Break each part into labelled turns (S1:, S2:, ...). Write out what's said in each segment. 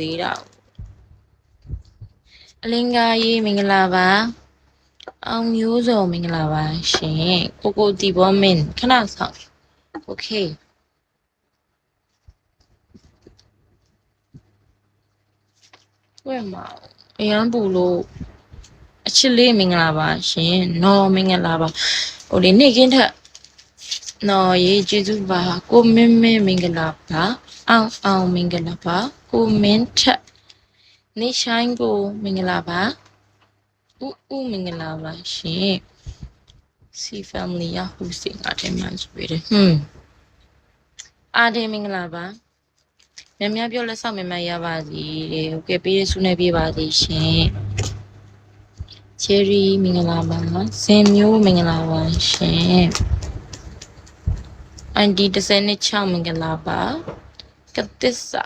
S1: သေးတာအလင်းကားရေးမင်္ဂလာပါအောင်မျိုးစုံမင်္ဂလာပါရှင်ကိုတီဘောမင်းခဏဆောင်โอเคဝဲမှာအရန်ပူလို့အချစ်လေးမင်္ဂလာပါရှင်နော်မင်္ဂလာပါဟိုလေနေ့ကင်းထက်နော်ရေးကျေးဇူးပါကိုမင်းမင်းမင်္ဂလာပါအောင်မင်္ဂလာပါကိုမင်းထက်နေဆိုင်ကိုမင်္ဂလာပါဦးမင်္ဂလာပါရှင်စီ family ရဟူစင်အထင်မှန်ဆိုရတယ်အားတယ်မင်္ဂလာပါများပြောလက်ဆောင်မမရပါစီတဲ့ဟုတ်ကဲ့ပေးရဆုနေပြပါစီရှင်ချယ်ရီမင်္ဂလာပါဇင်မျိုးမင်္ဂလာပါရှင်အန်ဒီ36မင်္ဂလာပါကတစ္ဆာ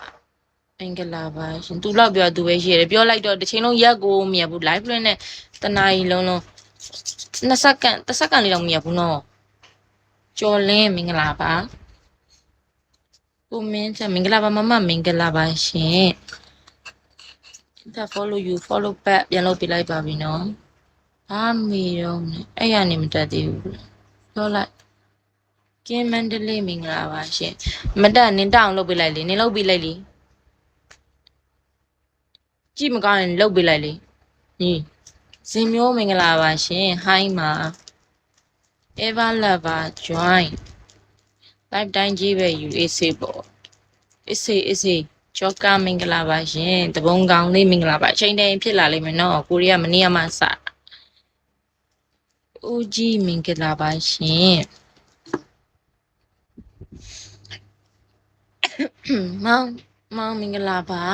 S1: မင်္ဂလာပါရှင်သူလောက်ပြောသူပဲရှိရတယ်ပြောလိုက်တော့တစ်ချိန်လုံးရက်ကိုမရဘူး live လွှင့်နဲ့တနာရီလုံး20စက္ကန့်10စက္ကန့်လေးတော့မရဘူးနော်ကျော်လင်းမင်္ဂလာပါကိုမင်းချက်မင်္ဂလာပါမမမင်္ဂလာပါရှင်ဒါ follow you follow back ပြန်လုပ်ပြလိုက်ပါပြီနော်ဘာမီတော့အဲ့ရနေမတက်သေးဘူးပြောလိုက်ကင်းမန္တလေးမင်္ဂလာပါရှင်မတက်နင်းတောင်လုပ်ပြလိုက်လေနင်းလုပ်ပြလိုက်လေကြည့်မကောင်းရင်လုပ်ပြလိုက်လေညီဇင်မျိုးမင်္ဂလာပါရှင်ဟိုင်းမှာ Eva lover join live တိုင်းကြီးပဲယူအေးစေးပေါ့အေးစေးကြောကမင်္ဂလာပါရှင်တပုံကောင်းလေးမင်္ဂလာပါအချိန်တည်းဖြစ်လာလိမ့်မယ်နော်ကိုရီးယားမနေ့ကမှစဦးကြီးမင်္ဂလာပါရှင်မောင်မင်္ဂလာပါ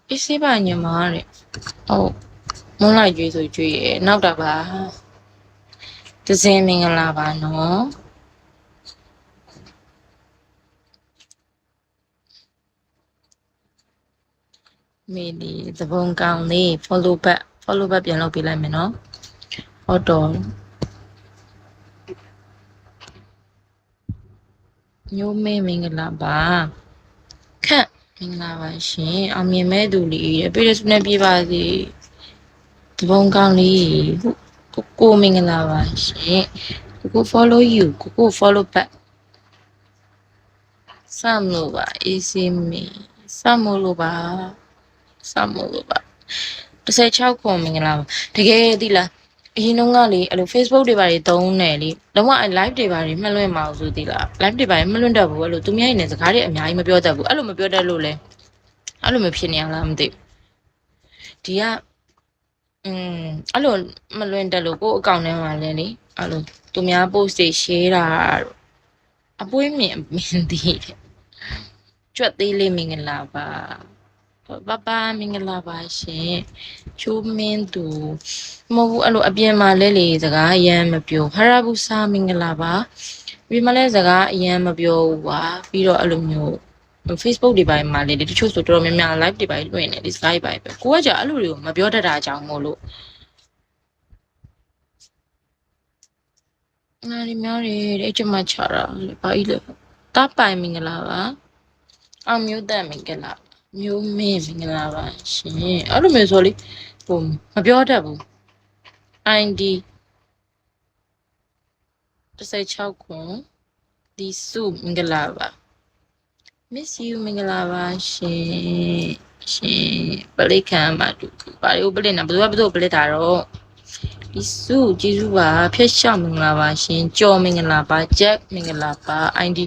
S1: အေးစေးပါညီမတဲ့ဟုတ်မုန်းလိုက်ကြွေးဆိုကြွေးရနောက်တာပါတစင်မင်္ဂလာပါနော်မေလီသဘုံကောင်းလေး follow back ပြန်လုပ်ပေးလိုက်မယ်နော်ဟုတ်တော့ညိုးမင်းမင်္ဂလာပါခန့်မင်္ဂလာပါရှင်အောင်မြင်မဲ့သူလေးပြည့်စုံနေပြပါစေသဘုံကောင်းလေးကိုမင်္ဂလာပါရှင်ကို follow you ကို follow back စမ်လို့ပါအေးစေးမီစမ်လို့ပါ16ခုမင်္ဂလာပါတကယ်သိလားအရင်တော့ကလေအဲ့လို Facebook တွေပါတွေသုံးနေလေလုံးဝ live တွေပါတွေမှတ်လွှင့်မအောင်ဆိုသိလား live တွေပါတွေမှတ်လွှင့်တတ်ဘူးအဲ့လိုသူများနေစကားတွေအများကြီးမပြောတတ်ဘူးအဲ့လိုမပြောတတ်လို့လဲအဲ့လိုမဖြစ်နေအောင်လားမသိဘူးဒီကအဲ့လိုမလွှင့်တတ်လို့ကိုယ့်အကောင့်ထဲမှာလဲလေအဲ့လိုသူများ post တွေ share တာအပွေးမြင်တည်တယ်ကြွက်သေးလေးမင်္ဂလာပါပမင်္ဂလာပါရှင်ချိုးမင်းသူမဟုတ်ဘူးအဲ့လိုအပြင်မှာလဲလေစကားအရန်မပြောဟရဘူးစာမင်္ဂလာပါပြီးမှလဲစကားအရန်မပြောဘူးပါပြီးတော့အဲ့လိုမျိုး Facebook တွေပိုင်းမှာလေတချို့ဆိုတော်တော်များများ live တွေပိုင်းလွှင့်နေဒီ Skype ပိုင်းပဲကိုကကြာအဲ့လိုတွေကိုမပြောတတ်တာအကြောင်းမို့လို့နားရီများတယ်အကျမချတာလေဘာကြီးလဲတပိုင်မင်္ဂလာပါအောင်မျိုးသက်မင်္ဂလာမျိုးမင်းမင်္ဂလာပါရှင်အဲ့လိုမျိုးဆိုလေဟိုမပြောတတ်ဘူး ID 16ခုဒီစုမင်္ဂလာပါ miss you မင်္ဂလာပါရှင်ပလိခံမှာတူဘာလို့ပလိနာဘယ်သူပလိတာတော့ဒီစုကျေးဇူးပါဖျက်ရှောက်မင်္ဂလာပါရှင်ကြော်မင်္ဂလာပါ Jack မင်္ဂလာပါ ID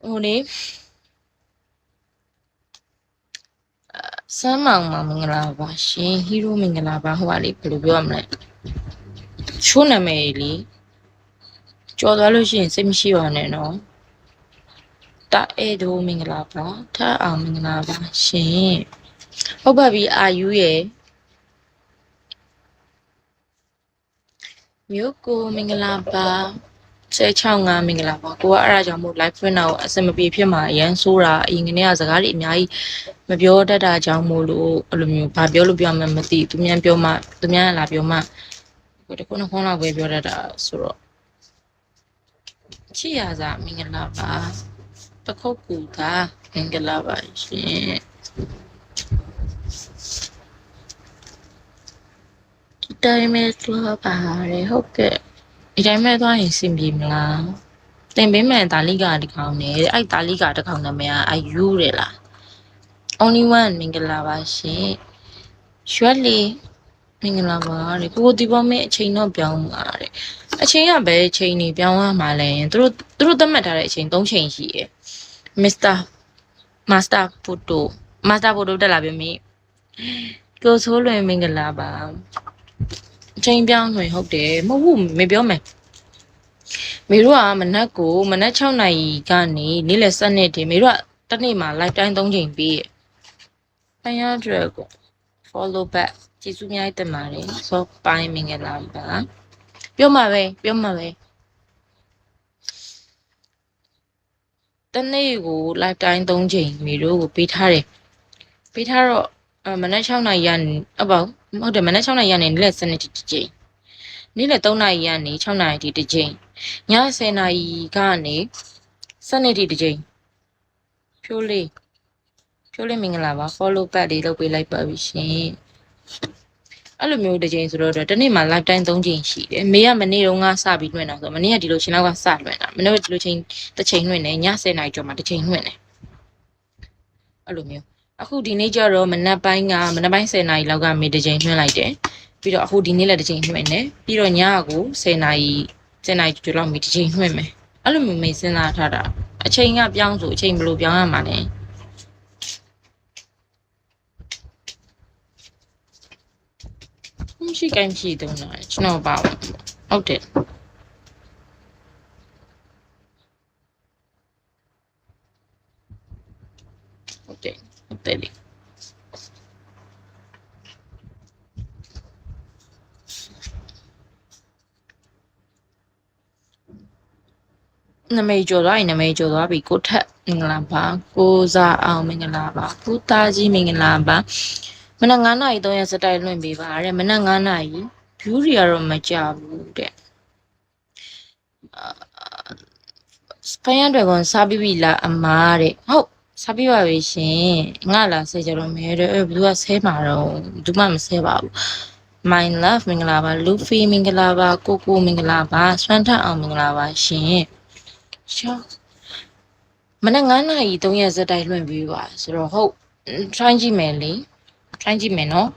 S1: ဟိုလေစမ်းမောင်မင်္ဂလာပါရှင်ဟီးရိုးမင်္ဂလာပါဟိုပါလေဘယ်လိုပြောရမလဲချိုးနာမည်လေကြော်သွားလို့ရှိရင်စိတ်မရှိပါနဲ့နော်တာအဲဒိုမင်္ဂလာပါထအောင်မင်္ဂလာပါရှင်ဟုတ်ပါပြီအာယူရဲ့မြို့ကိုမင်္ဂလာပါ 665မင်္ဂလာပါကိုကအဲ့ဒါကြောင့်မို့ live ဖွင့်တာကိုအစမပြေဖြစ်မှာအရန်ဆိုးတာအရင်ကနေ့ကစကားတွေအများကြီးမပြောတတ်တာကြောင့်မို့လို့အဲ့လိုမျိုးဘာပြောလို့ပြောမှမသိသူများပြောမှသူများလာပြောမှကိုတခုနှစ်ခုလောက်ပဲပြောတတ်တာဆိုတော့ချစ်ရစာမင်္ဂလာပါပခုတ်ကူတာမင်္ဂလာပါရှင်ဒီတိုင်းမဲ့သွားပါတယ်ဟုတ်ကဲ့ဒီတိုင်းမဲ့သွားရင်စင်ပြေမလားတင်ပေးမယ်တာလိကတစ်ခေါင်နဲ့အဲ့တာလိကတစ်ခေါင်နာမည်ကအယူတယ်လား only one မင်္ဂလာပါရှင်ရွှက်လီမင်္ဂလာပါတဲ့ကိုဒီပေါ်မဲ့အချိန်တော့ပြောင်းပါတဲ့အချိန်ကပဲအချိန်နေပြောင်းရမှာလဲသူတို့သတ်မှတ်ထားတဲ့အချိန်3ချိန်ရှိရယ် Mr. Master Photo တက်လာပြီမိကိုဆိုးလွင်မင်္ဂလာပါအချိန်ပြောင်းတွင်ဟုတ်တယ်မဟုတ်ဘူးမပြောမယ်မေတို့ကမနက်6နာရီကနေနေ့လယ်7နှစ်တည်းမေတို့ကတစ်နေ့မှာ live time 3ချိန်ပေးရ500ကို follow back ကျေးဇူးများတင်ပါတယ်ဆိုပိုင်းမင်္ဂလာပါပြောမှာပဲတနေ့ကို live time 3ချိန်မေတို့ကိုပေးထားတော့မနက်6နာရီကနေဟုတ်တယ်မနက်6နာရီကနေနေ့လယ်7နှစ်တစ်ချိန်နေ့လယ်3နာရီကနေ6နာရီထိတစ်ချိန်ည10နာရီကနေ7နှစ်ထိတစ်ချိန်ဖြိုးလေးမင်္ဂလာပါ follow back လေးလုပ်ပေးလိုက်ပါပြီရှင်အဲ့လိုမျိုးတစ်ချိန်ဆိုတော့တနေ့မှာ live time 3ချိန်ရှိတယ်မေကမနေ့တုန်းကစပြီးလွှင့်တာဆိုမနေ့ကဒီလိုချိန်လောက်ကစလွှင့်တာမနေ့ကဒီလိုချိန်တစ်ချိန်လွှင့်တယ်ည10နာရီကျော်မှာတစ်ချိန်လွှင့်တယ်အဲ့လိုမျိုးအခုဒီနေ့ကျတော့မနက်ပိုင်း10နာရီလောက်ကမေတစ်ချိန်လွှင့်လိုက်တယ်ပြီးတော့အခုဒီနေ့လည်းတစ်ချိန်လွှင့်တယ်ပြီးတော့ညကို10နာရီကျော်လောက်မေတစ်ချိန်လွှင့်မယ်အဲ့လိုမျိုးမေစဉ်းစားထားတာအချိန်ကပြောင်းဆိုအချိန်ဘယ်လိုပြောင်းရမှာလဲမရှိကိုင်းမရှိတုံးတာကျွန်တော်ပါဟုတ်တယ်လေနမေကျော်သွားပြီကိုထက်မင်္ဂလာပါကိုစားအောင်မင်္ဂလာပါကိုသားကြီးမင်္ဂလာပါမနက်9နာရီ3ရက်စတိုင်လွှင့်ပေးပါတဲ့မနက်9နာရီ view တွေကတော့မကြဘူးတဲ့500ကွန်စားပြီးပြီလားအမားတဲ့ဟုတ်စားပြီးပါပြီရှင်ငါလာဆဲကြတော့မဲတဲ့ဘယ်သူကဆဲမှာတော့ဘူးမှမဆဲပါဘူး my love မင်္ဂလာပါ Luffy မင်္ဂလာပါကိုမင်္ဂလာပါစွမ်းထအောင်မင်္ဂလာပါရှင်ရှောမနက်9နာရီ3ရက်စတိုင်လွှင့်ပေးပါဆိုတော့ဟုတ် try ကြည့်မယ်နော်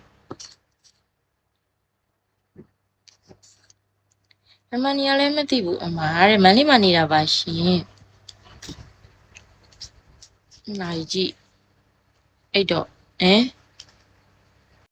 S1: မနီယာလည်းမသိဘူးအမတဲ့မန်လေးမှာနေတာပါရှင်နိုင်ကြည့်အဲ့တော့